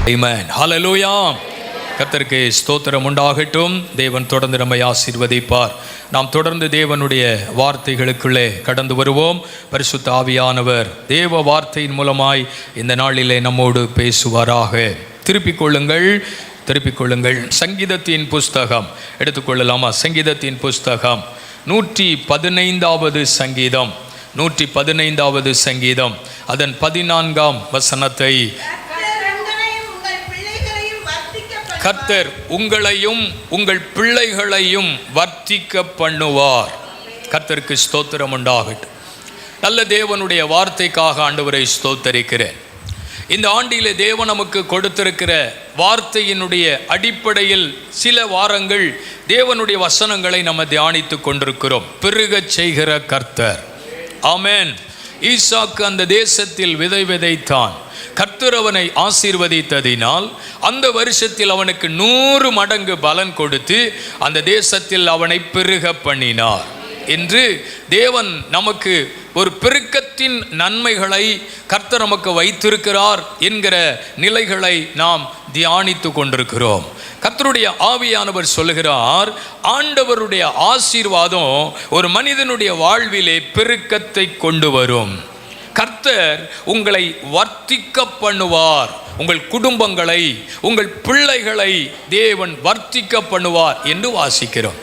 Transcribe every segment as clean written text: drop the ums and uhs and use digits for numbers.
ஆமென். ஹல்லேலூயா. கர்த்தருக்கு ஸ்தோத்திரம் உண்டாகட்டும். தேவன் தொடர்ந்து நம்மை ஆசீர்வதிப்பார். நாம் தொடர்ந்து தேவனுடைய வார்த்தைகளுக்குள்ளே கடந்து வருவோம். பரிசுத்த ஆவியானவர் தேவ வார்த்தையின் மூலமாய் இந்த நாளிலே நம்மோடு பேசுவாராக. திருப்பிக் கொள்ளுங்கள். சங்கீதத்தின் புஸ்தகம் எடுத்துக்கொள்ளலாமா? சங்கீதத்தின் புஸ்தகம் 115வது சங்கீதம், 115வது சங்கீதம், அதன் 14ஆம் வசனத்தை, கர்த்தர் உங்களையும் உங்கள் பிள்ளைகளையும் வர்த்திக்க பண்ணுவார். கர்த்தருக்கு ஸ்தோத்திரம் உண்டாகட்டும். நல்ல தேவனுடைய வார்த்தைக்காக ஆண்டவரை ஸ்தோத்தரிக்கிறேன். இந்த ஆண்டிலே தேவன் நமக்கு கொடுத்திருக்கிற வார்த்தையினுடைய அடிப்படையில் சில வாரங்கள் தேவனுடைய வசனங்களை நம்ம தியானித்து கொண்டிருக்கிறோம். பெருகச் செய்கிற கர்த்தர். ஆமென். ஈசாக்கு அந்த தேசத்தில் விதை விதைத்தான். கர்த்தர் அவனை ஆசீர்வதித்ததினால் அந்த வருஷத்தில் அவனுக்கு 100 மடங்கு பலன் கொடுத்து அந்த தேசத்தில் அவனை பெருக பண்ணினார். என்று தேவன் நமக்கு ஒரு பெருக்கத்தின் நன்மைகளை கர்த்தர் நமக்கு வைத்திருக்கிறார் என்கிற நிலைகளை நாம் தியானித்து கொண்டிருக்கிறோம். கர்த்தருடைய ஆவியானவர் சொல்லுகிறார், ஆண்டவருடைய ஆசீர்வாதம் ஒரு மனிதனுடைய வாழ்விலே பெருக்கத்தை கொண்டு வரும். கர்த்தர் உங்களை வர்த்திக்க பண்ணுவார். உங்கள் குடும்பங்களை, உங்கள் பிள்ளைகளை தேவன் வர்த்திக்க பண்ணுவார் என்று வாசிக்கிறோம்.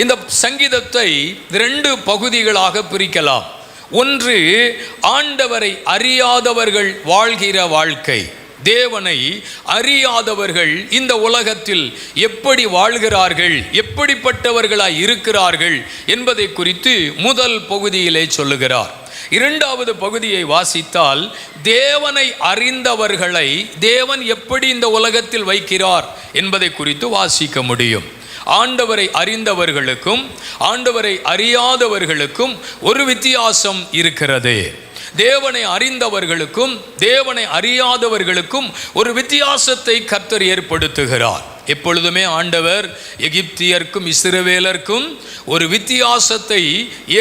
இந்த சங்கீதத்தை 2 பகுதிகளாக பிரிக்கலாம். ஒன்று, ஆண்டவரை அறியாதவர்கள் வாழ்கிற வாழ்க்கை. தேவனை அறியாதவர்கள் இந்த உலகத்தில் எப்படி வாழ்கிறார்கள், எப்படிப்பட்டவர்களாய் இருக்கிறார்கள் என்பதை குறித்து முதல் பகுதியிலே சொல்லுகிறார். 2வது பகுதியை வாசித்தால், தேவனை அறிந்தவர்களை தேவன் எப்படி இந்த உலகத்தில் வைக்கிறார் என்பதை குறித்து வாசிக்க முடியும். ஆண்டவரை அறிந்தவர்களுக்கும் ஆண்டவரை அறியாதவர்களுக்கும் ஒரு வித்தியாசம் இருக்கிறது. தேவனை அறிந்தவர்களுக்கும் தேவனை அறியாதவர்களுக்கும் ஒரு வித்தியாசத்தை கர்த்தர் ஏற்படுத்துகிறார். எப்பொழுதுமே ஆண்டவர் எகிப்தியர்க்கும் இஸ்ரவேலருக்கும் ஒரு வித்தியாசத்தை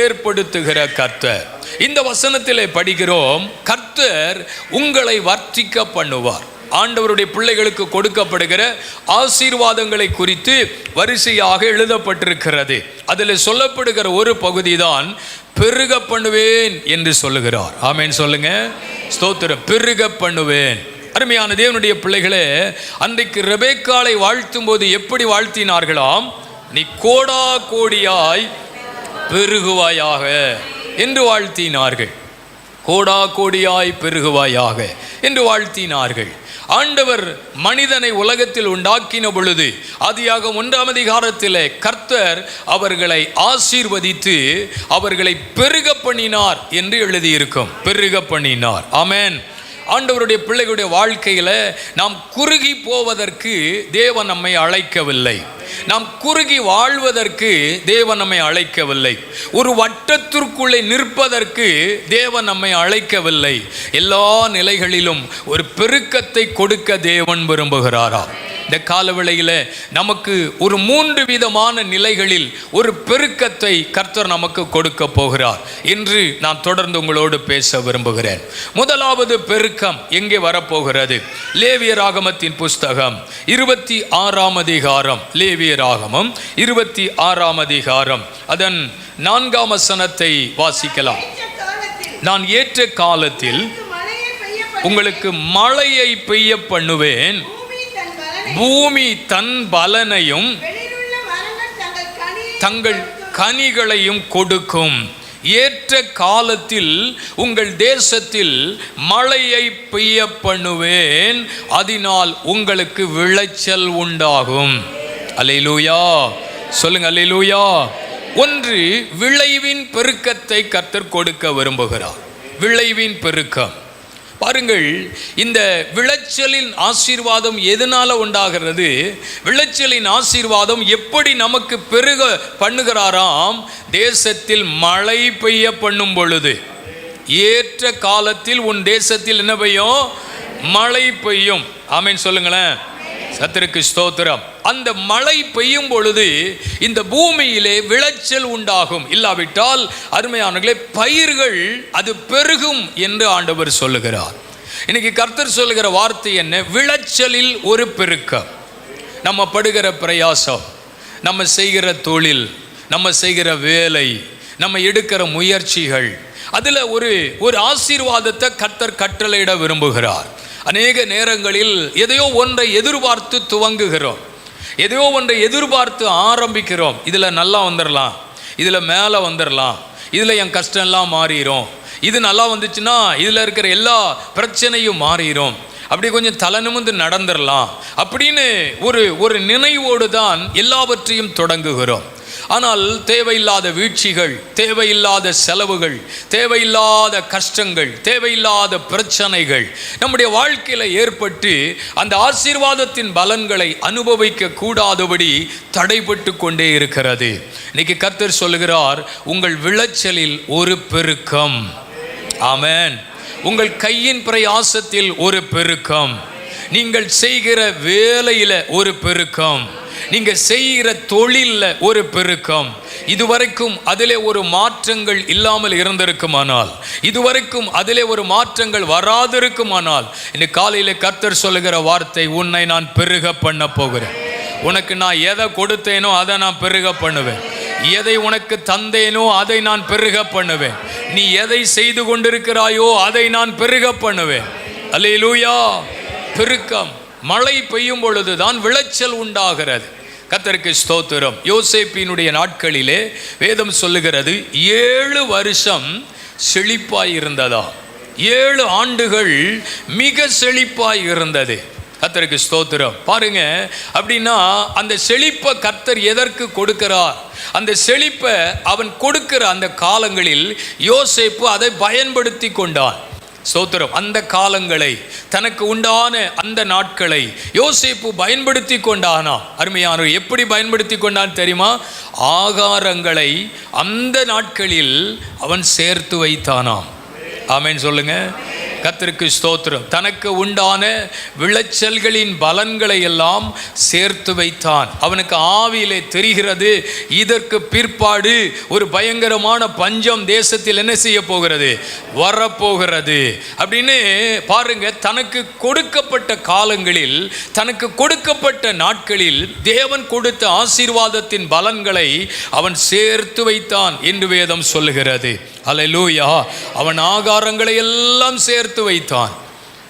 ஏற்படுத்துகிற கர்த்தர். இந்த வசனத்திலே படிக்கிறோம், கர்த்தர் உங்களை வர்த்திக்க பண்ணுவார். ஆண்டவருடைய பிள்ளைகளுக்கு கொடுக்கப்படுகிற ஆசீர்வாதங்களை குறித்து வரிசையாக எழுதப்பட்டிருக்கிறது. அதில் சொல்லப்படுகிற ஒரு பகுதி தான் பெருக பண்ணுவேன் என்று சொல்லுகிறார். ஆமென் சொல்லுங்க. ஸ்தோத்திரம். பெருக பண்ணுவேன். அருமையான தேவனுடைய பிள்ளைகளே, அன்றைக்கு ரெபெக்காளை வாழ்த்தும் போது எப்படி வாழ்த்தினார்களாம்? நீ கோடா கோடியாய் பெருகுவாயாக என்று வாழ்த்தினார்கள். கோடா கோடியாய் பெருகுவாயாக என்று வாழ்த்தினார்கள். ஆண்டவர் மனிதனை உலகத்தில் உண்டாக்கின பொழுது ஆதியாகமம் 1ஆம் அதிகாரத்திலே கர்த்தர் அவர்களை ஆசீர்வதித்து அவர்களை பெருக பண்ணினார் என்று எழுதியிருக்கும். பெருக பண்ணினார். ஆமென். ஆண்டவருடைய பிள்ளைகளுடைய வாழ்க்கையில் நாம் குறுகி போவதற்கு தேவன் நம்மை அழைக்கவில்லை. நாம் குறுகி வாழ்வதற்கு தேவன் நம்மை அழைக்கவில்லை. ஒரு வட்டத்திற்குள்ளே நிற்பதற்கு தேவன் நம்மை அழைக்கவில்லை. எல்லா நிலைகளிலும் ஒரு பெருக்கத்தை கொடுக்க தேவன் விரும்புகிறாரா? இந்த காலவேளையில் நமக்கு ஒரு 3 விதமான நிலைகளில் ஒரு பெருக்கத்தை கர்த்தர் நமக்கு கொடுக்க போகிறார் என்று நான் தொடர்ந்து உங்களோடு பேச விரும்புகிறேன். முதலாவது பெருக்கம் எங்கே வரப்போகிறது? லேவியராகமத்தின் புஸ்தகம் 26ஆம் அதிகாரம். லேவியராகமம் 26ஆம் அதிகாரம், அதன் 4ஆம் வசனத்தை வாசிக்கலாம். நான் ஏற்ற காலத்தில் உங்களுக்கு மழையை பெய்ய பண்ணுவேன், பூமி தன் பலனையும் தங்கள் கனிகளையும் கொடுக்கும். ஏற்ற காலத்தில் உங்கள் தேசத்தில் மழையை பெய்ய பண்ணுவேன், அதனால் உங்களுக்கு விளைச்சல் உண்டாகும். அல்லேலூயா சொல்லுங்க. அல்லேலூயா. ஒன்று, விளைவின் பெருக்கத்தை கர்த்தர் கொடுக்க விரும்புகிறார். விளைவின் பெருக்கம். பாருங்கள், இந்த விளைச்சலின் ஆசீர்வாதம் எதனால உண்டாகிறது? விளைச்சலின் ஆசீர்வாதம் எப்படி நமக்கு பெருக பண்ணுகிறாராம்? தேசத்தில் மழை பெய்ய பண்ணும் பொழுது. ஏற்ற காலத்தில் உன் தேசத்தில் என்ன பெய்யும்? மழை பெய்யும். ஆமென் சொல்லுங்களேன். கர்த்தருக்கு ஸ்தோத்திரம். அந்த மழை பெய்யும் பொழுது இந்த பூமியிலே விளைச்சல் உண்டாகும். இல்லாவிட்டால் அருமையானவர்களே, பயிர்கள் அது பெருகும் என்று ஆண்டவர் சொல்லுகிறார். இன்னைக்கு கர்த்தர் சொல்லுகிற வார்த்தை என்ன? விளைச்சலில் ஒரு பெருக்கம். நம்ம படுகிற பிரயாசம், நம்ம செய்கிற தொழில், நம்ம செய்கிற வேலை, நம்ம எடுக்கிற முயற்சிகள், அதில் ஒரு ஆசீர்வாதத்தை கர்த்தர் கட்டளையிட விரும்புகிறார். அநேக நேரங்களில் எதையோ ஒன்றை எதிர்பார்த்து துவங்குகிறோம், எதையோ ஒன்றை எதிர்பார்த்து ஆரம்பிக்கிறோம். இதில் நல்லா வந்துடலாம், இதில் மேலே வந்துடலாம், இதில் என் கஷ்டம்லாம் மாறிடும், இது நல்லா வந்துச்சுன்னா இதில் இருக்கிற எல்லா பிரச்சனையும் மாறிடும், அப்படி கொஞ்சம் தலை நிமிர்ந்து நடந்துடலாம் அப்படின்னு ஒரு நினைவோடு தான் எல்லாவற்றையும் தொடங்குகிறோம். ஆனால் தேவையில்லாத வீழ்ச்சிகள், தேவையில்லாத செலவுகள், தேவையில்லாத கஷ்டங்கள், தேவையில்லாத பிரச்சனைகள் நம்முடைய வாழ்க்கையில் ஏற்பட்டு அந்த ஆசீர்வாதத்தின் பலன்களை அனுபவிக்க கூடாதபடி தடைபட்டு கொண்டே இருக்கிறது. இன்னைக்கு கர்த்தர் சொல்லுகிறார், உங்கள் விளைச்சலில் ஒரு பெருக்கம். ஆமென். உங்கள் கையின் பிரயாசத்தில் ஒரு பெருக்கம், நீங்கள் செய்கிற வேலையில் ஒரு பெருக்கம், நீங்கள் செய்கிற தொழிலில் ஒரு பெருக்கம். இதுவரைக்கும் அதிலே ஒரு மாற்றங்கள் இல்லாமல் இருந்திருக்குமானால், இதுவரைக்கும் அதிலே ஒரு மாற்றங்கள் வராதிருக்குமானால், இன்னைக்கு காலையில் கர்த்தர் சொல்லுகிற வார்த்தை, உன்னை நான் பெருக பண்ண போகிறேன். உனக்கு நான் எதை கொடுத்தேனோ அதை நான் பெருக பண்ணுவேன், எதை உனக்கு தந்தேனோ அதை நான் பெருக பண்ணுவேன், நீ எதை செய்து கொண்டிருக்கிறாயோ அதை நான் பெருக பண்ணுவேன். அல்லேலூயா. பெருக்கம். மழை பெய்யும் பொழுதுதான் விளைச்சல் உண்டாகிறது. கர்த்தருக்கு ஸ்தோத்திரம். யோசேப்பினுடைய நாட்களிலே வேதம் சொல்லுகிறது 7 வருஷம் செழிப்பாய் இருந்ததா, 7 ஆண்டுகள் மிக செழிப்பாய் இருந்தது. கர்த்தருக்கு ஸ்தோத்திரம். பாருங்க, அப்படின்னா அந்த செழிப்பை கர்த்தர் எதற்கு கொடுக்கிறார்? அந்த செழிப்பை அவன் கொடுக்கிற அந்த காலங்களில் யோசேப்பு அதை பயன்படுத்தி கொண்டான். ஸ்தோத்திரம். அந்த காலங்களை, தனக்கு உண்டான அந்த நாட்களை யோசேப்பு பயன்படுத்தி கொண்டானா. அருமையானவர், எப்படி பயன்படுத்தி கொண்டான் தெரியுமா? ஆகாரங்களை அந்த நாட்களில் அவன் சேர்த்து வைத்தானாம். ஆமென் சொல்லுங்க. கர்த்தருக்கு ஸ்தோத்திரம். தனக்கு உண்டான விளைச்சல்களின் பலன்களை எல்லாம் சேர்த்து வைத்தான். அவனுக்கு ஆவியிலே தெரிகிறது, இதற்கு பிற்பாடு ஒரு பயங்கரமான பஞ்சம் தேசத்தில் என்ன செய்ய போகிறது, வரப்போகிறது அப்படின்னு. பாருங்க, தனக்கு கொடுக்கப்பட்ட காலங்களில், தனக்கு கொடுக்கப்பட்ட நாட்களில் தேவன் கொடுத்த ஆசீர்வாதத்தின் பலன்களை அவன் சேர்த்து வைத்தான் என்று வேதம் சொல்லுகிறது. அல்லேலூயா. அவன் ஆகாரங்களை எல்லாம் சேர்த்து வைத்தான்.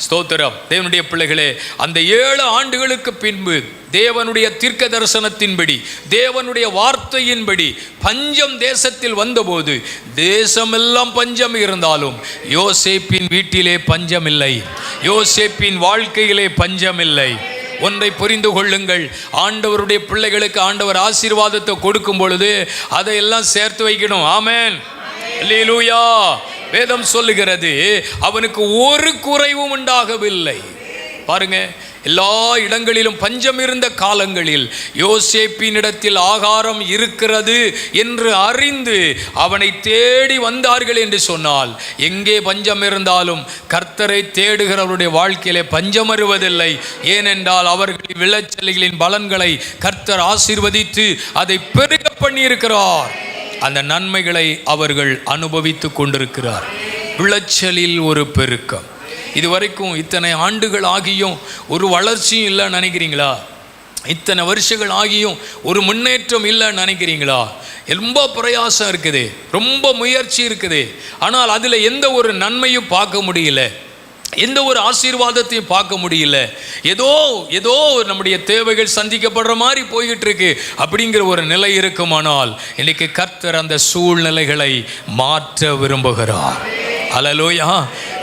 ஸ்தோத்திரம். தேவனுடைய பிள்ளைகளே, அந்த 7 ஆண்டுகளுக்கு பின்பு தேவனுடைய தீர்க்க தரிசனத்தின்படி, தேவனுடைய வார்த்தையின்படி பஞ்சம் தேசத்தில் வந்தபோது, தேசமெல்லாம் பஞ்சம் இருந்தாலும் யோசேப்பின் வீட்டிலே பஞ்சம் இல்லை, யோசேப்பின் வாழ்க்கையிலே பஞ்சம் இல்லை. ஒன்றை புரிந்து கொள்ளுங்கள், ஆண்டவருடைய பிள்ளைகளுக்கு ஆண்டவர் ஆசீர்வாதத்தை கொடுக்கும் பொழுது அதையெல்லாம் சேர்த்து வைக்கணும். ஆமென். அல்லேலூயா. வேதம் சொல்லுகிறது, அவனுக்கு ஒரு குறைவும் உண்டாகவில்லை. பாருங்க, எல்லா இடங்களிலும் பஞ்சம் இருந்த காலங்களில் யோசேப்பினிடத்தில் ஆகாரம் இருக்கிறது என்று அறிந்து அவனை தேடி வந்தார்கள் என்று சொன்னால், எங்கே பஞ்சம் இருந்தாலும் கர்த்தரை தேடுகிறவருடைய வாழ்க்கையிலே பஞ்சம் வருவதில்லை. ஏனென்றால் அவர்களின் விளைச்சல்களின் பலன்களை கர்த்தர் ஆசீர்வதித்து அதை பெருக பண்ணியிருக்கிறார். அந்த நன்மைகளை அவர்கள் அனுபவித்து கொண்டிருக்கிறார். விளைச்சலில் ஒரு பெருக்கம். இதுவரைக்கும் இத்தனை ஆண்டுகள் ஆகியும் ஒரு வளர்ச்சியும் இல்லைன்னு நினைக்கிறீங்களா? இத்தனை வருஷங்கள் ஆகியும் ஒரு முன்னேற்றம் இல்லைன்னு நினைக்கிறீங்களா? ரொம்ப பிரயாசம் இருக்குது, ரொம்ப முயற்சி இருக்குது, ஆனால் அதில் எந்த ஒரு நன்மையும் பார்க்க முடியல, எந்த ஒரு ஆசீர்வாதத்தையும் பார்க்க முடியல. ஏதோ நம்முடைய தேவைகள் சந்திக்கப்படுற மாதிரி போய்கிட்டு இருக்கு அப்படிங்கிற ஒரு நிலை இருக்குமானால், இன்னைக்கு கர்த்தர் அந்த சூழ்நிலைகளை மாற்ற விரும்புகிறார். அல்லேலூயா.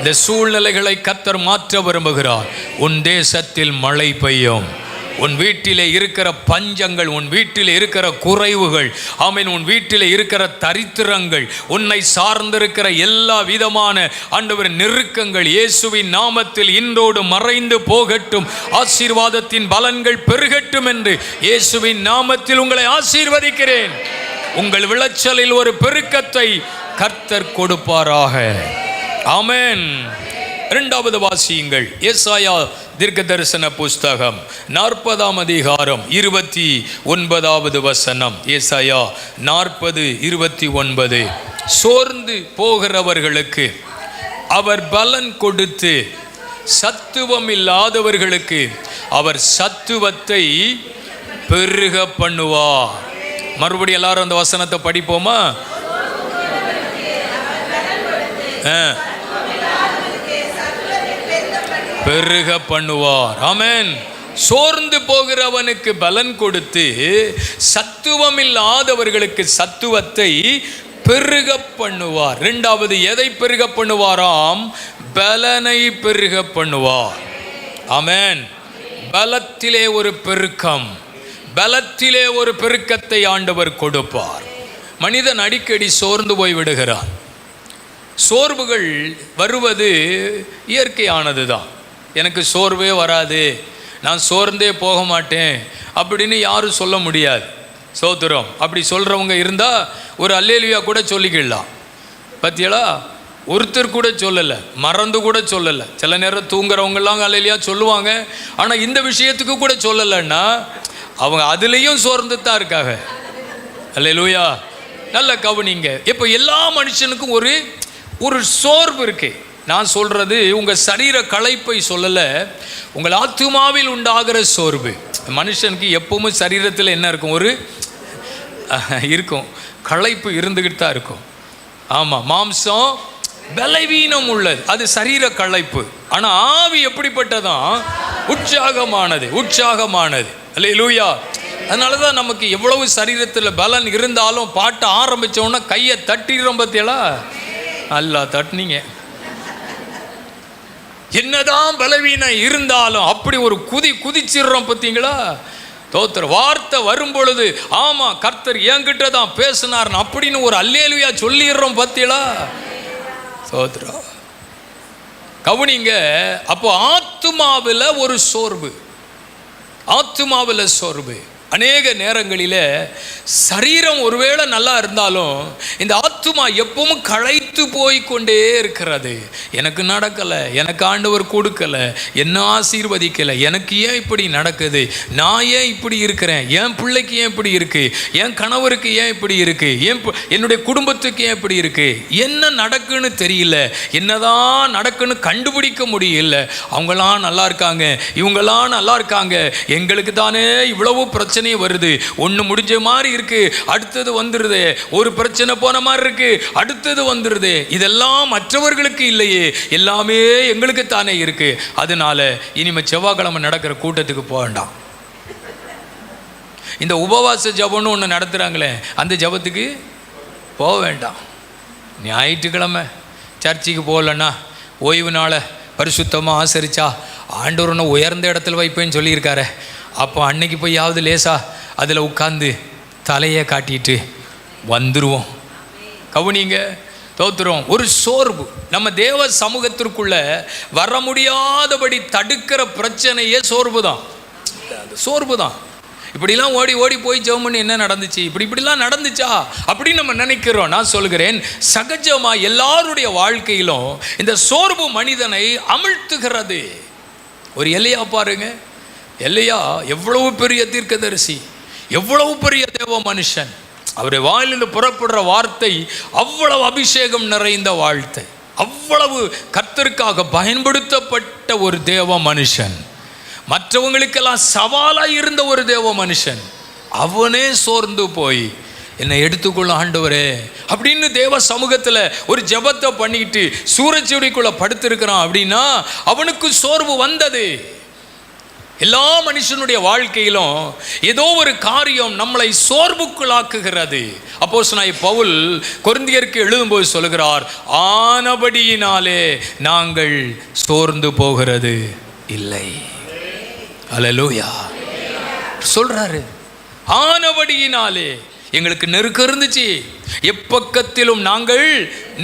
இந்த சூழ்நிலைகளை கர்த்தர் மாற்ற விரும்புகிறார். உன் தேசத்தில் மழை பெய்யும். உன் வீட்டிலே இருக்கிற பஞ்சங்கள், உன் வீட்டில் இருக்கிற குறைவுகள், ஆமென், உன் வீட்டில் இருக்கிற தரித்திரங்கள், உன்னை சார்ந்திருக்கிற எல்லா விதமான ஆண்டவர் நெருக்கங்கள் இயேசுவின் நாமத்தில் இன்றோடு மறைந்து போகட்டும். ஆசீர்வாதத்தின் பலன்கள் பெருகட்டும் என்று இயேசுவின் நாமத்தில் உங்களை ஆசீர்வதிக்கிறேன். உங்கள் விளைச்சலில் ஒரு பெருக்கத்தை கர்த்தர் கொடுப்பாராக. ஆமென். 2வது வாசியுங்கள். ஏசாயா தீர்க்க தரிசன புஸ்தகம் 40ஆம் அதிகாரம் 29வது வசனம். ஏசாயா 40:29. சோர்ந்து போகிறவர்களுக்கு அவர் பலன் கொடுத்து சத்துவம் இல்லாதவர்களுக்கு அவர் சத்துவத்தை பெருக பண்ணுவார். மறுபடியும் எல்லாரும் அந்த வசனத்தை படிப்போமா? பெருக பண்ணுவார். ஆமென். சோர்ந்து போகிறவனுக்கு பலன் கொடுத்து சத்துவம் இல்லாதவர்களுக்கு சத்துவத்தை பெருக பண்ணுவார். இரண்டாவது எதை பெருக பண்ணுவாராம்? பலனை பெருக பண்ணுவார். ஆமென். பலத்திலே ஒரு பெருக்கம், பலத்திலே ஒரு பெருக்கத்தை ஆண்டவர் கொடுப்பார். மனிதன் அடிக்கடி சோர்ந்து போய் விடுகிறான். சோர்வுகள் வருவது இயற்கையானது தான். எனக்கு சோர்வே வராது, நான் சோர்ந்தே போக மாட்டேன் அப்படின்னு யாரும் சொல்ல முடியாது. சோத்திரம். அப்படி சொல்கிறவங்க இருந்தால் ஒரு அல்லேலுயா கூட சொல்லிக்கலாம். பத்தியலா, ஒருத்தர் கூட சொல்லலை, மறந்து கூட சொல்லலை. சில நேரம் தூங்குறவங்கெல்லாம் அல்லேலுயா சொல்லுவாங்க, ஆனால் இந்த விஷயத்துக்கு கூட சொல்லலைன்னா அவங்க அதுலேயும் சோர்ந்து தான் இருக்காங்க. அல்லேலுயா. நல்ல கவனிங்க. இப்போ எல்லா மனுஷனுக்கும் ஒரு சோர்வு இருக்கு. நான் சொல்கிறது உங்கள் சரீர களைப்பை சொல்லலை, உங்கள் ஆத்துமாவில் உண்டாகிற சோர்வு. மனுஷனுக்கு எப்பவும் சரீரத்தில் என்ன இருக்கும்? இருக்கும், களைப்பு இருந்துக்கிட்டு தான் இருக்கும். ஆமாம், மாம்சம் பலவீனம் உள்ளது, அது சரீர களைப்பு. ஆனால் ஆவி எப்படிப்பட்டதான்? உற்சாகமானது. அல்லேலூயா. அதனால தான் நமக்கு எவ்வளவு சரீரத்தில் பலன் இருந்தாலும் பாட்ட ஆரம்பித்தோன்னா கையை தட்டிடுறோம். பத்தியலா, அல்லா தட்டினீங்க. என்னதான் பலவீனம் இருந்தாலும் அப்படி ஒரு குதிச்சிடுறோம். பார்த்தீங்களா? தோத்திர வார்த்தை வரும் பொழுது ஆமா கர்த்தர் என்கிட்ட தான் பேசினார் அப்படின்னு ஒரு அல்லேலுயா சொல்லிடுறோம். பார்த்தீங்களா? தோத்திரம். கவனிங்க. அப்போ ஆத்துமாவில் ஒரு சோர்வு, அநேக நேரங்களில் சரீரம் ஒருவேளை நல்லா இருந்தாலும் இந்த ஆத்துமா எப்பவும் களைத்து போய் கொண்டே இருக்கிறது. எனக்கு நடக்கலை, எனக்கு ஆண்டவர் கொடுக்கலை, என்ன ஆசீர்வதிக்கலை, எனக்கு ஏன் இப்படி நடக்குது, நான் ஏன் இப்படி இருக்கிறேன், என் பிள்ளைக்கு ஏன் இப்படி இருக்குது, என் கணவருக்கு ஏன் இப்படி இருக்குது, என்னுடைய குடும்பத்துக்கு ஏன் இப்படி இருக்குது, என்ன நடக்குன்னு தெரியல, என்னதான் நடக்குன்னு கண்டுபிடிக்க முடியல. அவங்களாம் நல்லா இருக்காங்க, இவங்களாம் நல்லா இருக்காங்க, எங்களுக்கு தானே இவ்வளவு பிரச்சனை வருது. ஒன்று முடிஞ்ச மாதிரி இருக்கு, அடுத்தது வந்துடுது. ஒரு பிரச்சனை போன மாதிரி இருக்கு, அடுத்தது வந்துடுது. இதெல்லாம் மற்றவர்களுக்கு இல்லையே, எல்லாமே எங்களுக்கு தானே இருக்கு. அதனால இனிமே செவ்வாய்க்கிழமை நடக்கிற கூட்டத்துக்கு போக வேண்டாம். இந்த உபவாச ஜபம்னு ஒன்று நடத்துகிறாங்களே, அந்த ஜபத்துக்கு போக வேண்டாம். ஞாயிற்றுக்கிழமை சர்ச்சுக்கு போகலன்னா, ஓய்வு நாளை பரிசுத்தமாக ஆசரிச்சா ஆண்டவர் ஒன்று உயர்ந்த இடத்துல வைப்பேன்னு சொல்லியிருக்காரு. அப்போ அன்னைக்கு போயாவது லேசா அதில் உட்காந்து தலையை காட்டிட்டு வந்துடுவோம். கவனிங்க. தோத்துறோம். ஒரு சோர்வு நம்ம தேவ சமூகத்திற்குள்ள வர முடியாதபடி தடுக்கிற பிரச்சனையே சோர்வு தான். இப்படிலாம் ஓடி போய் ஜெபம் பண்ணி என்ன நடந்துச்சு, இப்படிலாம் நடந்துச்சா அப்படின்னு நம்ம நினைக்கிறோம். நான் சொல்கிறேன், சகஜமாக எல்லாருடைய வாழ்க்கையிலும் இந்த சோர்வு மனிதனை அமிழ்த்துகிறது. ஒரு எல்லையா பாருங்க. எல்லையா எவ்வளவு பெரிய தீர்க்கதரிசி, எவ்வளவு பெரிய தேவ மனுஷன். அவருடைய வாயிலிருந்து புறப்படுற வார்த்தை அவ்வளவு அபிஷேகம் நிறைந்த வார்த்தை, அவ்வளவு கர்த்தருக்காக பயன்படுத்தப்பட்ட ஒரு தேவ மனுஷன், மற்றவங்களுக்கெல்லாம் சவாலாக இருந்த ஒரு தேவ மனுஷன். அவனே சோர்ந்து போய் என்னை எடுத்துக்கொள்ள ஆண்டவரே அப்படின்னு தேவ சமூகத்தில் ஒரு ஜெபத்தை பண்ணிட்டு சூரச்செடிக்குள்ள படுத்திருக்கிறான். அப்படின்னா அவனுக்கு சோர்வு வந்தது. எல்லா மனுஷனுடைய வாழ்க்கையிலும் ஏதோ ஒரு காரியம் நம்மளை சோர்வுக்குள்ளாக்குகிறது. அப்போஸ்தலனாகிய பவுல் கொரிந்தியருக்கு எழுதும்போது சொல்கிறார், ஆனபடியினாலே நாங்கள் சோர்ந்து போகிறது இல்லை. அல்லேலூயா சொல்றாரு. ஆனபடியினாலே எங்களுக்கு நெருக்கம் இருந்துச்சு, எப்பக்கத்திலும் நாங்கள்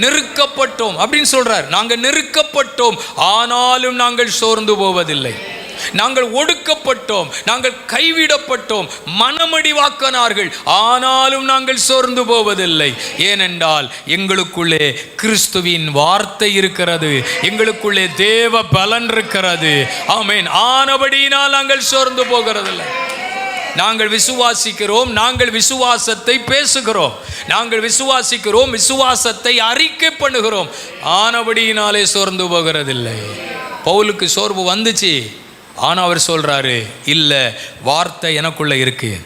நெருக்கப்பட்டோம் அப்படின்னு சொல்றார். நாங்கள் நெருக்கப்பட்டோம், ஆனாலும் நாங்கள் சோர்ந்து போவதில்லை. நாங்கள் ஒடுக்கப்பட்டோம், நாங்கள் கைவிடப்பட்டோம், மனமடிவாக்கினார்கள், ஆனாலும் நாங்கள் சோர்ந்து போவதில்லை. ஏனென்றால் எங்களுக்குள்ளே கிறிஸ்துவின் வார்த்தை இருக்கிறது, எங்களுக்குள்ளே தேவ பலன் இருக்கிறது. ஆமென். ஆனபடியினால் நாங்கள் சோர்ந்து போகிறதில்லை. நாங்கள் விசுவாசிக்கிறோம், நாங்கள் விசுவாசத்தை பேசுகிறோம், நாங்கள் விசுவாசிக்கிறோம், விசுவாசத்தை அறிக்கை பண்ணுகிறோம், ஆனபடியினாலே சோர்ந்து போகிறதில்லை. பவுலுக்கு சோர்வு வந்துச்சு. ஆனால் அவர் சொல்கிறாரு, இல்லை, வார்த்தை எனக்குள்ளே இருக்குது.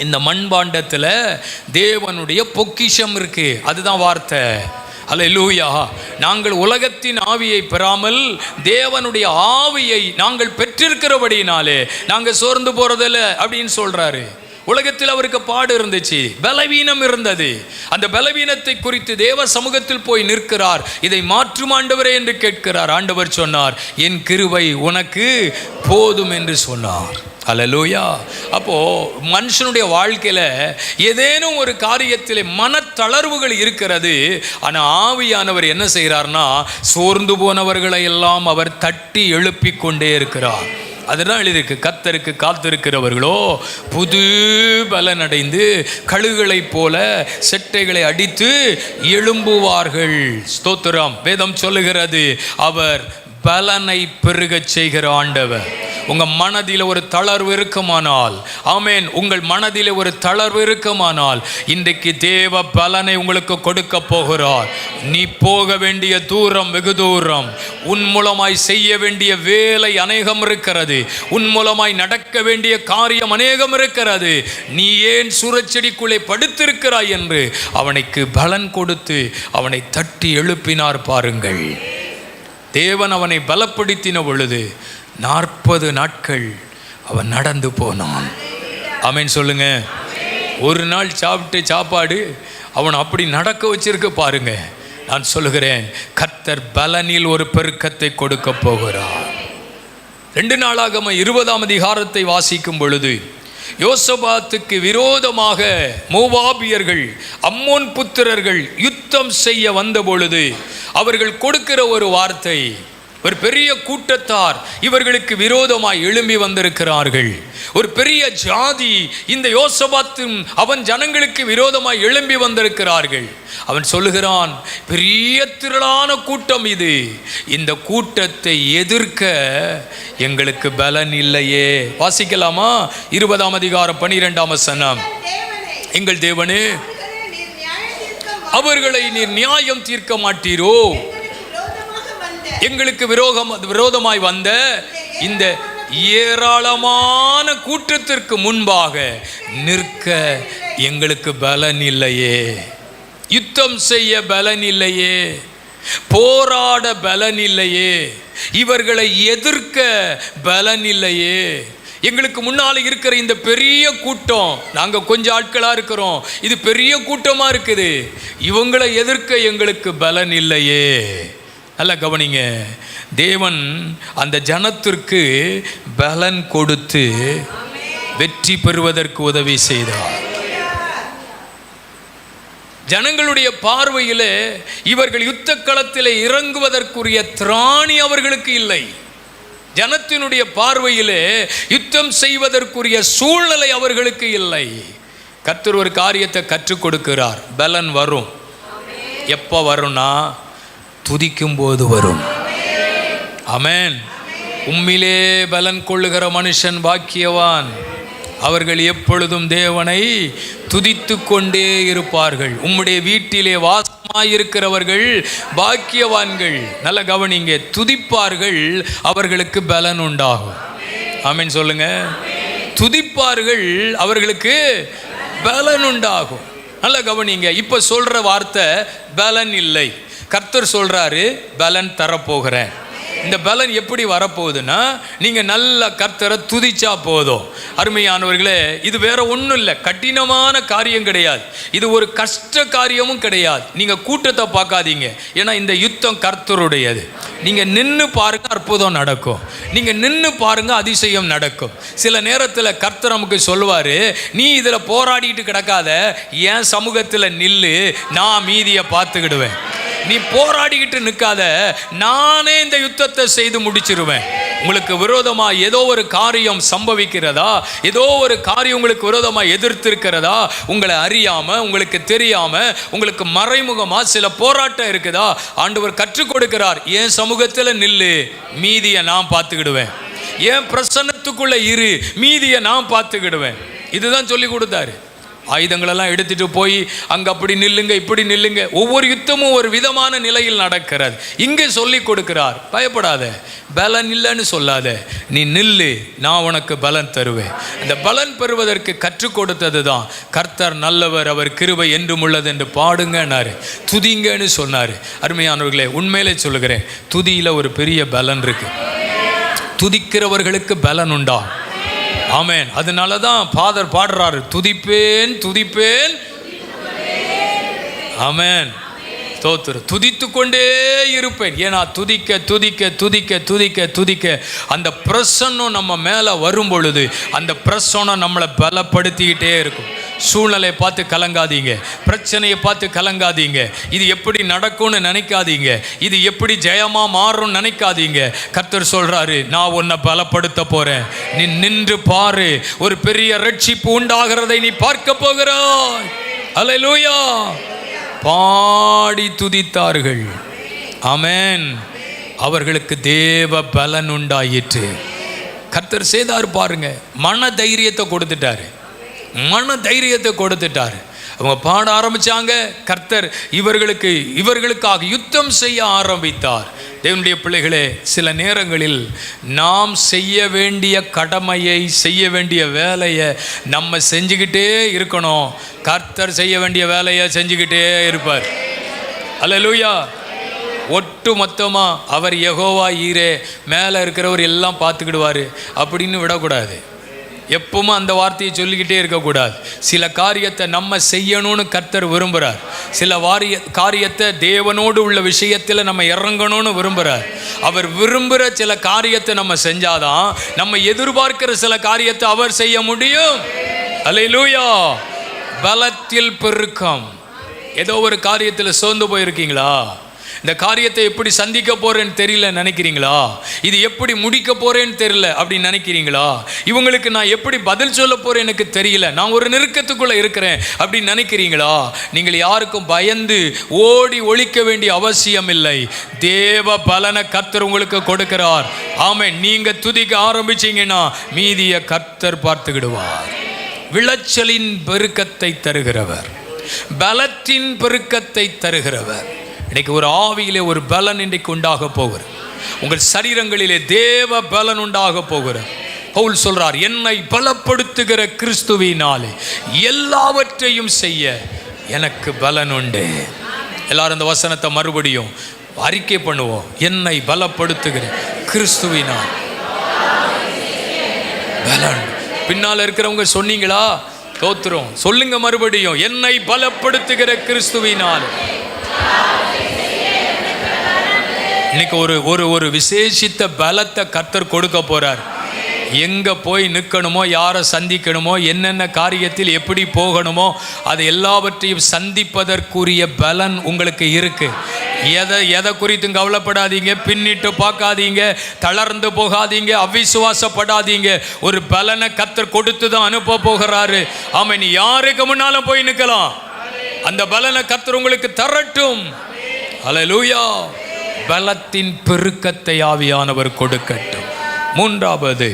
இந்த மண்பாண்டத்தில் தேவனுடைய பொக்கிஷம் இருக்குது, அதுதான் வார்த்தை. அல்லேலூயா. நாங்கள் உலகத்தின் ஆவியை பெறாமல் தேவனுடைய ஆவியை நாங்கள் பெற்றிருக்கிறபடினாலே நாங்கள் சோர்ந்து போகிறதில்ல அப்படின்னு சொல்கிறாரு. உலகத்தில் அவருக்கு பாடு இருந்துச்சு, பலவீனம் இருந்தது. அந்த பலவீனத்தை குறித்து தேவ சமூகத்தில் போய் நிற்கிறார். இதை மாற்றும் ஆண்டவரே என்று கேட்கிறார். ஆண்டவர் சொன்னார், என் கிருபை உனக்கு போதும் என்று சொன்னார். அல்லேலூயா. அப்போ மனுஷனுடைய வாழ்க்கையில ஏதேனும் ஒரு காரியத்தில் மனத்தளர்வுகள் இருக்கிறது. ஆனால் ஆவியானவர் என்ன செய்கிறார்னா, சோர்ந்து போனவர்களை எல்லாம் அவர் தட்டி எழுப்பி கொண்டே இருக்கிறார். அதுதான் எழுதியிருக்கு, கர்த்தருக்கு காத்திருக்கிறவர்களோ புது பலன் அடைந்து கழுகுகளைப் போல செட்டைகளை அடித்து எழும்புவார்கள். ஸ்தோத்திரம். வேதம் சொல்லுகிறது, அவர் பலனை பெருகச் செய்கிற ஆண்டவர். உங்கள் மனதில் ஒரு தளர்வு இருக்குமானால், ஆமேன், உங்கள் மனதில் ஒரு தளர்வு இருக்குமானால் இன்றைக்கு தேவ பலனை உங்களுக்கு கொடுக்க போகிறார். நீ போக வேண்டிய தூரம் வெகு தூரம். உன் மூலமாய் செய்ய வேண்டிய வேலை அநேகம் இருக்கிறது. உன் மூலமாய் நடக்க வேண்டிய காரியம் அநேகம் இருக்கிறது. நீ ஏன் சூரச்செடிக்குள்ளே படுத்திருக்கிறாய் என்று அவனுக்கு பலன் கொடுத்து அவனை தட்டி எழுப்பினார். பாருங்கள், தேவன் அவனை பலப்படுத்தின பொழுது 40 நாட்கள் அவன் நடந்து போனான். ஆமென் சொல்லுங்க. ஒரு நாள் சாப்பிட்டு சாப்பாடு அவன் அப்படி நடக்க வச்சிருக்க பாருங்க. நான் சொல்லுகிறேன், கர்த்தர் பலனில் ஒரு பெருக்கத்தை கொடுக்க போகிறார். 2 நாளாகமம் 20ஆம் அதிகாரத்தை வாசிக்கும் பொழுது, யோசபாத்துக்கு விரோதமாக மோவாபியர்கள், அம்மோன் புத்திரர்கள் யுத்தம் செய்ய வந்த பொழுது அவர்கள் கொடுக்கிற ஒரு வார்த்தை, ஒரு பெரிய கூட்டத்தார் இவர்களுக்கு விரோதமாய் எழும்பி வந்திருக்கிறார்கள். ஒரு பெரிய ஜாதி இந்த யோசபாத்தும் அவன் ஜனங்களுக்கு விரோதமாய் எழும்பி வந்திருக்கிறார்கள். அவன் சொல்லுகிறான், பெரிய திரளான கூட்டம் இது, இந்த கூட்டத்தை எதிர்க்க எங்களுக்கு பலன் இல்லையே. வாசிக்கலாமா? 20ஆம் அதிகாரம் 12ஆம் வசனம். எங்கள் தேவனே, அவர்களை நீர் நியாயம் தீர்க்க மாட்டீரோ? எங்களுக்கு விரோதமாய் வந்த இந்த ஏராளமான கூட்டத்திற்கு முன்பாக நிற்க எங்களுக்கு பலன் இல்லையே, யுத்தம் செய்ய பலன் இல்லையே, போராட பலன் இல்லையே, இவர்களை எதிர்க்க பலன் இல்லையே. எங்களுக்கு முன்னால் இருக்கிற இந்த பெரிய கூட்டம், நாங்கள் கொஞ்சம் ஆட்களாக இருக்கிறோம், இது பெரிய கூட்டமாக இருக்குது, இவங்களை எதிர்க்க எங்களுக்கு பலன் இல்லையே. நல்லா கவனிங்க. தேவன் அந்த ஜனத்திற்கு பலன் கொடுத்து வெற்றி பெறுவதற்கு உதவி செய்தார். ஜனங்களுடைய பார்வையில் இவர்கள் யுத்த களத்தில் இறங்குவதற்குரிய திராணி அவர்களுக்கு இல்லை. ஜனத்தினுடைய பார்வையில் யுத்தம் செய்வதற்குரிய சூழ்நிலை அவர்களுக்கு இல்லை. கர்த்தர் ஒரு காரியத்தை கற்றுக் கொடுக்கிறார். பலன் வரும். எப்போ வரும்னா, துதிக்கும் போது வரும். ஆமென். உம்மிலே பலன் கொள்ளுகிற மனுஷன் பாக்கியவான், அவர்கள் எப்பொழுதும் தேவனை துதித்து கொண்டே இருப்பார்கள். உம்முடைய வீட்டிலே வாசமாயிருக்கிறவர்கள் பாக்கியவான்கள். நல்ல கவனிங்க, துதிப்பார்கள், அவர்களுக்கு பலன் உண்டாகும். ஆமென் சொல்லுங்க. துதிப்பார்கள், அவர்களுக்கு பலன் உண்டாகும். நல்ல கவனிங்க. இப்போ சொல்ற வார்த்தை பலன் இல்லை. கர்த்தர் சொல்றாரு, பலன் தரப்போகிறேன். இந்த பலன் எப்படி வரப்போகுதுன்னா, நீங்கள் நல்ல கர்த்தரை துதிச்சா போதும். அருமையானவர்களே, இது வேற ஒன்றும் இல்லை, கடினமான காரியம் கிடையாது, இது ஒரு கஷ்ட காரியமும் கிடையாது. நீங்கள் கூட்டத்தை பார்க்காதீங்க, ஏன்னா இந்த யுத்தம் கர்த்தருடையது. நீங்கள் நின்று பாருங்க, அற்புதம் நடக்கும். நீங்கள் நின்று பாருங்க, அதிசயம் நடக்கும். சில நேரத்தில் கர்த்தர் நமக்கு சொல்லுவார், நீ இதில் போராடிட்டு கிடக்காத, என் சமூகத்தில் நில்லு, நான் மீதியை பார்த்துக்கிடுவேன். நீ போராடிக்கிட்டு நிற்காத, நானே இந்த யுத்தத்தை செய்து முடிச்சிருவேன். உங்களுக்கு விரோதமாக ஏதோ ஒரு காரியம் சம்பவிக்கிறதா, ஏதோ ஒரு காரியம் உங்களுக்கு விரோதமாக எதிர்த்திருக்கிறதா, உங்களை அறியாமல், உங்களுக்கு தெரியாமல், உங்களுக்கு மறைமுகமாக சில போராட்டம் இருக்குதா, ஆண்டவர் கற்றுக் கொடுக்கிறார். என் சமூகத்தில் நில்லு, மீதியை நான் பார்த்துக்கிடுவேன். என் பிரசன்னத்துக்குள்ளே இரு, மீதியை நான் பார்த்துக்கிடுவேன். இதுதான் சொல்லி கொடுத்தாரு. ஆயுதங்களெல்லாம் எடுத்துட்டு போய் அங்கே அப்படி நில்லுங்க இப்படி நில்லுங்க. ஒவ்வொரு யுத்தமும் ஒரு விதமான நிலையில் நடக்கிறது. இங்கே சொல்லி கொடுக்கிறார், பயப்படாத, பலன் இல்லைன்னு சொல்லாத, நீ நில்லு, நான் உனக்கு பலன் தருவேன். இந்த பலன் பெறுவதற்கு கற்றுக் கொடுத்தது தான் கர்த்தர் நல்லவர், அவர் கிருபை என்றும் உள்ளது என்று பாடுங்கன்னாரு, துதிங்கன்னு சொன்னார். அருமையானவர்களே, உண்மையிலே சொல்லுகிறேன், துதியில் ஒரு பெரிய பலன் இருக்கு. துதிக்கிறவர்களுக்கு பலன் உண்டா? ஆமென். அதனால தான் ஃபாதர் பாடுறாரு, துதிப்பேன் துதிப்பேன். ஆமென். ஸ்தோத்திரம். துதித்து கொண்டே இருப்பேன். ஏன்னா துதிக்க துதிக்க துதிக்க துதிக்க துதிக்க அந்த பிரசன்னம் நம்ம மேலே வரும் பொழுது அந்த பிரசன்னம் நம்மளை பலப்படுத்திக்கிட்டே இருக்கும். சூழ்நிலையை பார்த்து கலங்காதீங்க, பிரச்சனையை பார்த்து கலங்காதீங்க, இது எப்படி நடக்கும்னு நினைக்காதீங்க, இது எப்படி ஜெயமாக மாறும்னு நினைக்காதீங்க. கர்த்தர் சொல்கிறாரு, நான் உன்னை பலப்படுத்த போகிறேன், நீ நின்று பாரு, ஒரு பெரிய ரட்சிப்பு உண்டாகிறதை நீ பார்க்க போகிறாய். அல்லேலூயா. பாடி துதித்தார்கள். ஆமென். அவர்களுக்கு தேவ பலன் உண்டாயிற்று. கர்த்தர் செய்தார் பாருங்க, மன தைரியத்தை கொடுத்துட்டாரு, மன தைரியத்தை கொடுத்துட்டாரு. அவங்க பாட ஆரம்பிச்சாங்க. கர்த்தர் இவர்களுக்காக யுத்தம் செய்ய ஆரம்பித்தார். தேவனுடைய பிள்ளைகளே, சில நேரங்களில் நாம் செய்ய வேண்டிய கடமையை, செய்ய வேண்டிய வேலையை நம்ம செஞ்சுக்கிட்டே இருக்கணும். கர்த்தர் செய்ய வேண்டிய வேலையை செஞ்சுக்கிட்டே இருப்பார். அல்லேலூயா. ஒட்டு மொத்தமாக அவர் யெகோவா ஈரே, மேலே இருக்கிறவர் எல்லாம் பார்த்துக்கிடுவார் அப்படின்னு விடக்கூடாது. எப்பவுமே அந்த வார்த்தையை சொல்லிக்கிட்டே இருக்கக்கூடாது. சில காரியத்தை நம்ம செய்யணும்னு கர்த்தர் விரும்புகிறார். சில காரியத்தை தேவனோடு உள்ள விஷயத்தில் நம்ம இறங்கணும்னு விரும்புகிறார். அவர் விரும்புகிற சில காரியத்தை நம்ம செஞ்சாதான் நம்ம எதிர்பார்க்கிற சில காரியத்தை அவர் செய்ய முடியும். அல்லேலூயா. பலத்தில் பெருக்கம். ஏதோ ஒரு காரியத்தில் சோர்ந்து போயிருக்கீங்களா? இந்த காரியத்தை எப்படி சந்திக்க போறேன்னு தெரியல நினைக்கிறீங்களா? இது எப்படி முடிக்க போறேன்னு தெரியல அப்படின்னு நினைக்கிறீங்களா? இவங்களுக்கு நான் எப்படி பதில் சொல்ல போறேன் எனக்கு தெரியல, நான் ஒரு நெருக்கத்துக்குள்ள இருக்கிறேன் அப்படின்னு நினைக்கிறீங்களா? நீங்கள் யாருக்கும் பயந்து ஓடி ஒழிக்க வேண்டிய அவசியம் இல்லை. தேவ பலனை கர்த்தர் உங்களுக்கு கொடுக்கிறார். ஆமென். நீங்க துதிக்க ஆரம்பிச்சீங்கன்னா மீதியை கர்த்தர் பார்த்துக்கிடுவார். விளைச்சலின் பெருக்கத்தை தருகிறவர், பலத்தின் பெருக்கத்தை தருகிறவர். இன்னைக்கு ஒரு ஆவியிலே ஒரு பலன் இன்றைக்கு உண்டாக போகிறது. உங்கள் சரீரங்களிலே தேவ பலன் உண்டாக போகிறது. பவுல் சொல்றார், என்னை பலப்படுத்துகிற கிறிஸ்துவினாலே எல்லாவற்றையும் செய்ய எனக்கு பலன் உண்டு. எல்லாரும் அந்த வசனத்தை மறுபடியும் அறிக்கை பண்ணுவோம். என்னை பலப்படுத்துகிற கிறிஸ்துவினால் பலன். பின்னால் இருக்கிறவங்க சொன்னீங்களா? தோத்துறோம். சொல்லுங்க மறுபடியும், என்னை பலப்படுத்துகிற கிறிஸ்துவினால். இன்னைக்கு ஒரு விசேஷித்த பலத்தை கர்த்தர் கொடுக்க போறார். எங்கே போய் நிற்கணுமோ, யாரை சந்திக்கணுமோ, என்னென்ன காரியத்தில் எப்படி போகணுமோ அது எல்லாவற்றையும் சந்திப்பதற்குரிய பலன் உங்களுக்கு இருக்கு. எதை குறித்தும் கவலைப்படாதீங்க, பின்னிட்டு பார்க்காதீங்க, தளர்ந்து போகாதீங்க, அவிசுவாசப்படாதீங்க. ஒரு பலனை கர்த்தர் கொடுத்து தான் அனுப்ப போகிறாரு. ஆமாம், நீ யாருக்கு முன்னாலும் போய் நிற்கலாம். அந்த பலனை கர்த்தர் உங்களுக்கு தரட்டும். அல்லேலூயா. பலத்தின் பெருக்கத்தை ஆவியானவர் கொடுக்கட்டும். மூன்றாவது,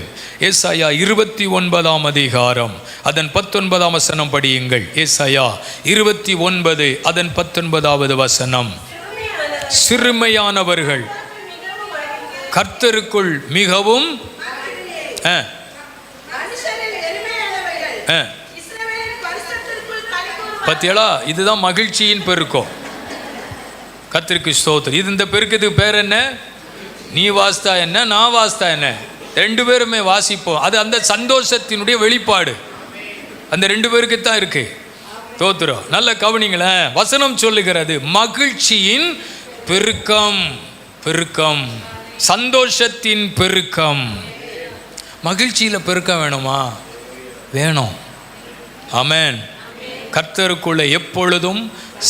ஏசாயா 29 அதிகாரம் அதன் 19 வசனம் படியுங்கள். ஏசாயா 29 அதன் 19 வசனம். சிறுமையானவர்கள் கர்த்தருக்குள் மிகவும் பத்தியலா, இதுதான் மகிழ்ச்சியின் பெருக்கம். கர்த்தருக்கு ஸ்தோத்திரம். இது இந்த பெருக்கத்துக்கு பேர் என்ன? நீ வாஸ்தா என்ன, நான் வாஸ்தா என்ன, ரெண்டு பேருமே வாசிப்போம். அது அந்த சந்தோஷத்தினுடைய வெளிப்பாடு அந்த ரெண்டு பேருக்கு தான் இருக்கு. ஸ்தோத்திரம். நல்ல கவனிங்களேன். வசனம் சொல்லுகிறது மகிழ்ச்சியின் பெருக்கம். பெருக்கம், சந்தோஷத்தின் பெருக்கம். மகிழ்ச்சியில் பெருக்கம் வேணுமா? வேணும். ஆமென். கர்த்தருக்குள்ள எப்பொழுதும்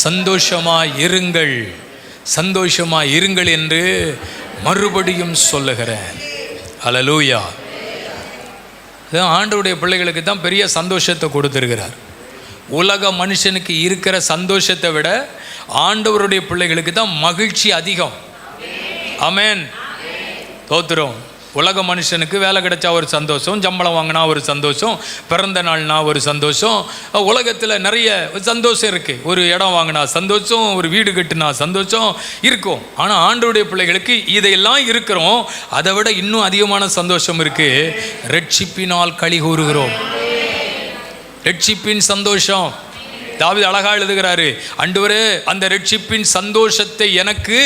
சந்தோஷமாய் இருங்கள், சந்தோஷமாய் இருங்கள் என்று மறுபடியும் சொல்லுகிறேன். அல்லேலூயா. ஆண்டவருடைய பிள்ளைகளுக்கு தான் பெரிய சந்தோஷத்தை கொடுத்துருக்கிறார். உலக மனுஷனுக்கு இருக்கிற சந்தோஷத்தை விட ஆண்டவருடைய பிள்ளைகளுக்கு தான் மகிழ்ச்சி அதிகம். ஆமென். தோத்திரம். உலக மனுஷனுக்கு வேலை கிடைச்சா ஒரு சந்தோஷம், சம்பளம் வாங்கினா ஒரு சந்தோஷம், பிறந்த நாள்னா ஒரு சந்தோஷம், உலகத்தில் நிறைய சந்தோஷம் இருக்குது. ஒரு இடம் வாங்கினா சந்தோஷம், ஒரு வீடு கட்டினா சந்தோஷம் இருக்கும். ஆனால் ஆண்டவருடைய பிள்ளைகளுக்கு இதையெல்லாம் இருக்கிறோம், அதை விட இன்னும் அதிகமான சந்தோஷம் இருக்குது. ரட்சிப்பினால் களி கூறுகிறோம். ரட்சிப்பின் சந்தோஷம். தாவீது அழகா எழுதுகிறாரு, ஆண்டவரே அந்த ரட்சிப்பின் சந்தோஷத்தை எனக்கு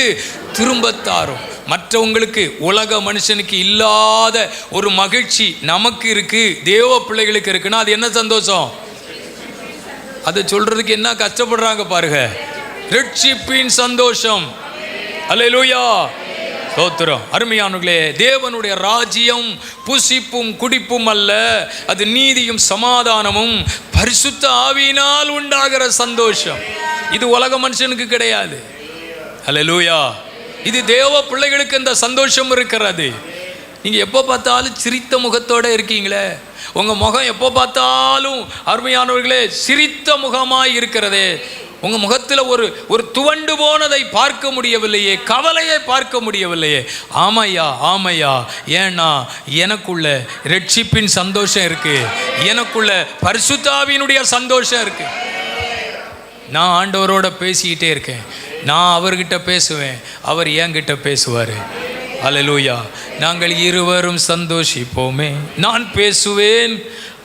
திரும்ப தாரும். மற்றவங்களுக்கு, உலக மனுஷனுக்கு இல்லாத ஒரு மகிழ்ச்சி நமக்கு இருக்கு, தேவ பிள்ளைகளுக்கு இருக்குன்னா அது என்ன சந்தோஷம்? அதை சொல்றதுக்கு என்ன கஷ்டப்படுறாங்க பாருங்க. ரட்சிப்பின் சந்தோஷம். அல்லேலூயா, ஸ்தோத்திரம். அருமையானவர்களே, தேவனுடைய ராஜ்யம் புசிப்பும் குடிப்பும் அல்ல, அது நீதியும் சமாதானமும் பரிசுத்த ஆவியினால் உண்டாகிற சந்தோஷம். இது உலக மனுஷனுக்கு கிடையாது. அல்லேலூயா. இது தேவ பிள்ளைகளுக்கு இந்த சந்தோஷம் இருக்கிறது. நீங்க எப்போ பார்த்தாலும் சிரித்த முகத்தோட இருக்கீங்களே, உங்க முகம் எப்போ பார்த்தாலும் அருமையானவர்களே சிரித்த முகமாய் இருக்கிறதே, உங்க முகத்தில் ஒரு துவண்டு போனதை பார்க்க முடியவில்லையே, கவலையை பார்க்க முடியவில்லையே. ஆமையா ஆமையா, ஏன்னா எனக்குள்ள ரட்சிப்பின் சந்தோஷம் இருக்கு, எனக்குள்ள பரிசுத்த ஆவியினுடைய சந்தோஷம் இருக்கு. நான் ஆண்டவரோட பேசிக்கிட்டே இருக்கேன், நான் அவர்கிட்ட பேசுவேன், அவர் என்கிட்ட பேசுவார். அல்லேலூயா. நாங்கள் இருவரும் சந்தோஷிப்போமே, நான் பேசுவேன்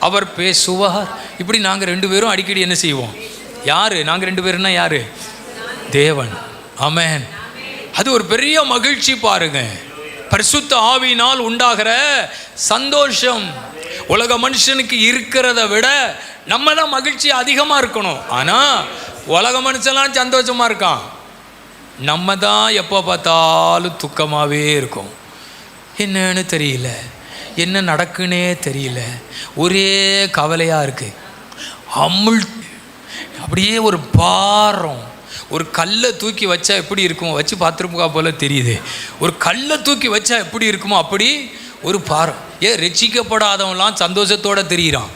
அவர் பேசுவார். இப்படி நாங்கள் ரெண்டு பேரும் அடிக்கடி என்ன செய்வோம்? யாரு நாங்கள் ரெண்டு பேருன்னா யாரு? தேவன். ஆமென். அது ஒரு பெரிய மகிழ்ச்சி பாருங்க, பரிசுத்த ஆவியினால் உண்டாகிற சந்தோஷம். உலக மனுஷனுக்கு இருக்கிறத விட நம்ம தான் மகிழ்ச்சி அதிகமாக இருக்கணும். ஆனால் உலக மனுஷன்லாம் சந்தோஷமா இருக்கான், நம்ம தான் எப்போ பார்த்தாலும் துக்கமாகவே இருக்கும். என்னன்னு தெரியல, என்ன நடக்குன்னே தெரியல, ஒரே கவலையாக இருக்குது. அப்படியே ஒரு பாரம். ஒரு கல்லை தூக்கி வச்சா எப்படி இருக்குமோ, வச்சு பார்த்துருப்பா போல தெரியுது, ஒரு கல்லை தூக்கி வச்சா எப்படி இருக்குமோ அப்படி ஒரு பாரம். ரட்சிக்கப்படாதவன்லாம் சந்தோஷத்தோடு தெரிகிறான்,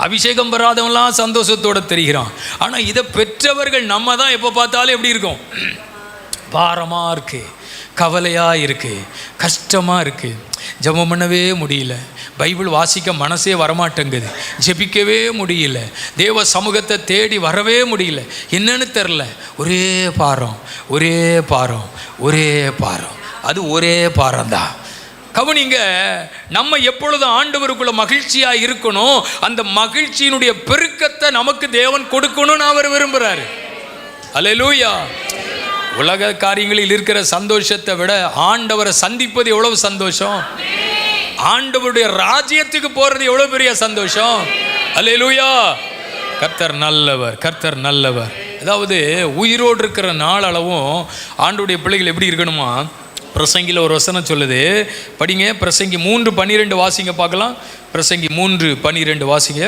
அபிஷேகம் பெறாதவன்லாம் சந்தோஷத்தோடு தெரிகிறான். ஆனால் இதை பெற்றவர்கள் நம்ம தான் எப்போ பார்த்தாலும் எப்படி இருக்கும்? பாரமாக இருக்குது, கவலையாக இருக்குது, கஷ்டமாக இருக்குது, ஜெபம் பண்ணவே முடியல, பைபிள் வாசிக்க மனசே வரமாட்டேங்குது, ஜெபிக்கவே முடியல, தேவ சமூகத்தை தேடி வரவே முடியல. என்னன்னு தெரில, ஒரே பாரம், ஒரே பாரம், ஒரே பாரம். அது ஒரே பாரம்தான். கவனிங்க, நம்ம எப்பொழுதும் ஆண்டவருக்குள்ள மகிழ்ச்சியாக இருக்கணும். அந்த மகிழ்ச்சியினுடைய பெருக்கத்தை நமக்கு தேவன் கொடுக்கணும்னு அவர் விரும்புகிறாரு. அல்லேலூயா. உலக காரியங்களில் இருக்கிற சந்தோஷத்தை விட ஆண்டவரை சந்திப்பது எவ்வளவு சந்தோஷம், ஆண்டவருடைய ராஜ்யத்துக்கு போறது எவ்வளவு பெரிய சந்தோஷம். அல்லேலூயா. கர்த்தர் நல்லவர், கர்த்தர் நல்லவர். அதாவது உயிரோடு இருக்கிற நாளளவும் ஆண்டவருடைய பிள்ளைகள் எப்படி இருக்கணுமா? பிரசங்கில ஒரு வசனம் சொல்லுது, படிங்க. பிரசங்கி 3:12 வாசிங்க பார்க்கலாம். பிரசங்கி 3:12 வாசிங்க.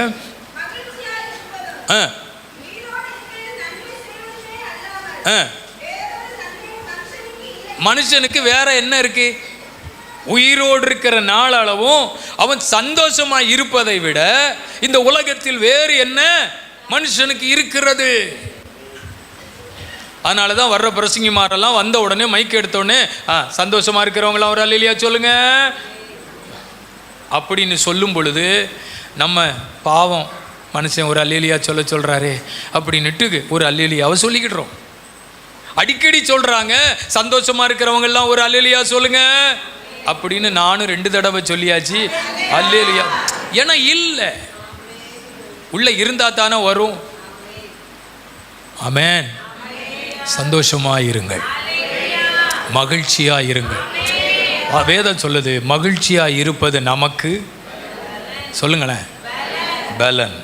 மனுஷனுக்கு வேற என்ன இருக்கு? உயிரோடு இருக்கிற நாளளவும் அவன் சந்தோஷமா இருப்பதை விட இந்த உலகத்தில் வேறு என்ன மனுஷனுக்கு இருக்கிறது? அதனால தான் வர்ற பிரசங்கிமாரெல்லாம் வந்த உடனே மைக் எடுத்த உடனே சந்தோஷமா இருக்கிறவங்களாம் ஒரு அல்லேலூயா சொல்லுங்க அப்படின்னு சொல்லும் பொழுது, நம்ம பாவம் மனுஷன் ஒரு அல்லேலூயா சொல்றாரு அப்படின்னுட்டு ஒரு அல்லேலூயாவை சொல்லிக்கிடுறோம். அடிக்கடி சொல்றாங்க சந்தோஷமா இருக்கிறவங்கெல்லாம் ஒரு அல்லேலூயா சொல்லுங்க அப்படின்னு. நானும் 2 தடவை சொல்லியாச்சு அல்லேலூயா. ஏன்னா இல்லை, உள்ள இருந்தா தானே வரும். ஆமென். சந்தோஷமா இருங்கள், மகிழ்ச்சியா இருங்கள். வேதம் சொல்லுது, மகிழ்ச்சியா இருப்பது நமக்கு சொல்லுங்களேன் பலன்.